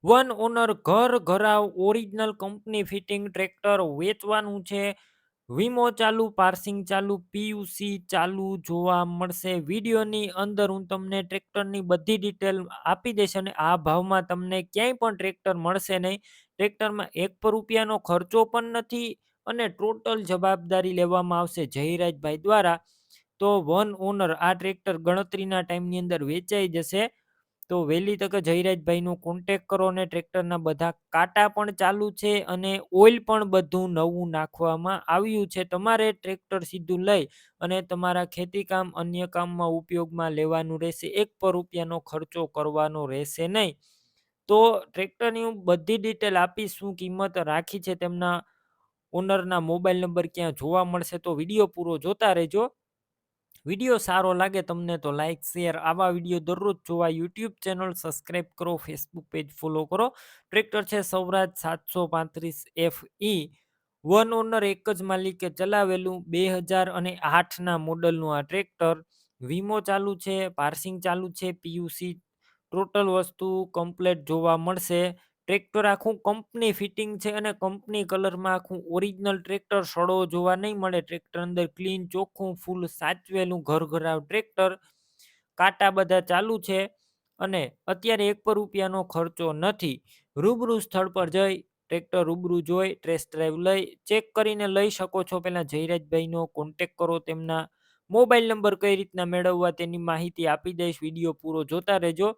One honour ઘર ઘરાવ original company fitting tractor વેચવાનું છે. વીમો ચાલુ, પાર્સિંગ ચાલુ, પીયુસી ચાલુ જોવા મળશે. વિડીયોની અંદર હું તમને ટ્રેક્ટરની બધી ડિટેલ આપી દઈશ અને આ ભાવમાં તમને ક્યાંય પણ ટ્રેક્ટર મળશે નહીં. ટ્રેક્ટરમાં ₹1 ખર્ચો પણ નથી અને ટોટલ જવાબદારી લેવામાં આવશે જયરાજભાઈ દ્વારા. તો વન ઓનર આ ટ્રેક્ટર ગણતરીના ટાઈમની અંદર વેચાઈ જશે. તો વહેલી તકે જયરાજભાઈનો કોન્ટેક કરો અને ટ્રેક્ટરના બધા કાંટા પણ ચાલુ છે અને ઓઇલ પણ બધું નવું નાખવામાં આવ્યું છે. તમારે ટ્રેક્ટર સીધું લઈ અને તમારા ખેતીકામ અન્ય કામમાં ઉપયોગમાં લેવાનું રહેશે. ₹1 ખર્ચો કરવાનો રહેશે નહીં. તો ટ્રેક્ટરની હું બધી ડિટેલ આપીશ, શું કિંમત રાખી છે, તેમના ઓનરના મોબાઈલ નંબર ક્યાં જોવા મળશે. તો વિડીયો પૂરો જોતા રહેજો. વિડીયો સારો લાગે તમને તો લાઈક શેર, આવા વિડીયો દરરોજ જોવા યુટ્યુબ ચેનલ સબસ્ક્રાઈબ કરો, ફેસબુક પેજ ફોલો કરો. ટ્રેક્ટર છે સ્વરાજ 735 FE. વન ઓનર એક જ માલિકે ચલાવેલું 2008ના મોડલનું આ ટ્રેક્ટર. વીમો ચાલુ છે, પાર્સિંગ ચાલુ છે, પીયુસી ટોટલ વસ્તુ કમ્પ્લેટ જોવા મળશે. ટ્રેક્ટર આખું કંપની ફિટિંગ છે અને કંપની કલરમાં આખું ઓરિજિનલ ટ્રેક્ટર, સડો જોવા નહીં મળે. ટ્રેક્ટર અંદર ક્લીન ચોખ્ખું ફૂલ સાચવેલું ઘરઘરાવ ટ્રેક્ટર. કાંટા બધા ચાલુ છે અને અત્યારે ₹1 ખર્ચો નથી. રૂબરૂ સ્થળ પર જઈ ટ્રેક્ટર રૂબરૂ જોઈ ટેસ્ટ ડ્રાઈવ લઈ ચેક કરીને લઈ શકો છો. પહેલાં જયરાજભાઈનો કોન્ટેક કરો, તેમના મોબાઈલ નંબર કઈ રીતના મેળવવા તેની માહિતી આપી દઈશ. વિડીયો પૂરો જોતા રહેજો.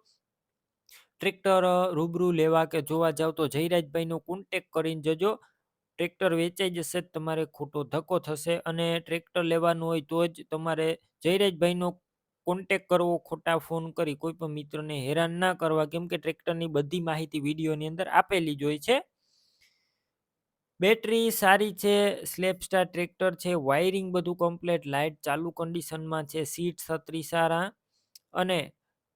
ટ્રેક્ટર રૂબરૂ લેવા કે જોવા જાવ તો જયરાજભાઈનો કોન્ટેક કરીને જજો. ટ્રેક્ટર વેચાઈ જશે, તમારે ખોટો ધક્કો થશે અને ટ્રેક્ટર લેવાનું હોય તો જ તમારે જયરાજભાઈનો કોન્ટેક કરવો. ખોટા ફોન કરી કોઈ પણ મિત્રને હેરાન ના કરવા, કેમ કે ટ્રેક્ટરની બધી માહિતી વિડીયોની અંદર આપેલી જ હોય છે. બેટરી સારી છે, સ્લેપસ્ટાર ટ્રેક્ટર છે, વાયરિંગ બધું કમ્પ્લેટ, લાઇટ ચાલુ કન્ડિશનમાં છે, સીટ છત્રી સારા અને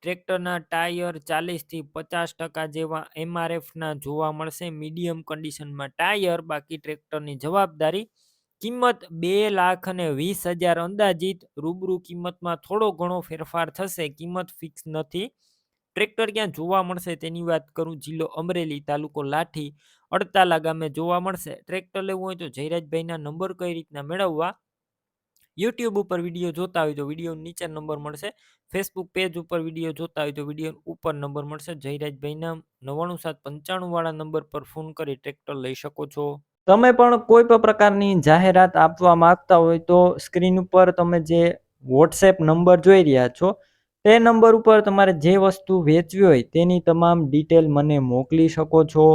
ટ્રેક્ટરના ટાયર 40 થી 50% જેવા MRFના જોવા મળશે. મીડિયમ કન્ડિશનમાં ટાયર, બાકી ટ્રેક્ટરની જવાબદારી. કિંમત 2,20,000 અંદાજિત. રૂબરૂ કિંમતમાં થોડો ઘણો ફેરફાર થશે, કિંમત ફિક્સ નથી. ટ્રેક્ટર ક્યાં જોવા મળશે તેની વાત કરું. જિલ્લો અમરેલી, તાલુકો લાઠી, અડતાલા ગામે જોવા મળશે. ટ્રેક્ટર લેવું હોય તો જયરાજભાઈના નંબર કઈ રીતના મેળવવા. યુટ્યુબ ઉપર વિડીયો જોતા હોય તો વિડીયો નીચે નંબર મળશે. ફેસબુક પેજ ઉપર વિડીયો જોતા હોય તો વિડીયો ઉપર નંબર મળશે. જયરાજભાઈના 99795 વાળા નંબર પર ફોન કરી ટ્રેક્ટર લઈ શકો છો. તમે પણ કોઈ પણ પ્રકારની જાહેરાત આપવા માંગતા હોય તો સ્ક્રીન ઉપર તમે જે વોટ્સએપ નંબર જોઈ રહ્યા છો તે નંબર ઉપર તમારે જે વસ્તુ વેચવી હોય તેની તમામ ડિટેલ મને મોકલી શકો છો.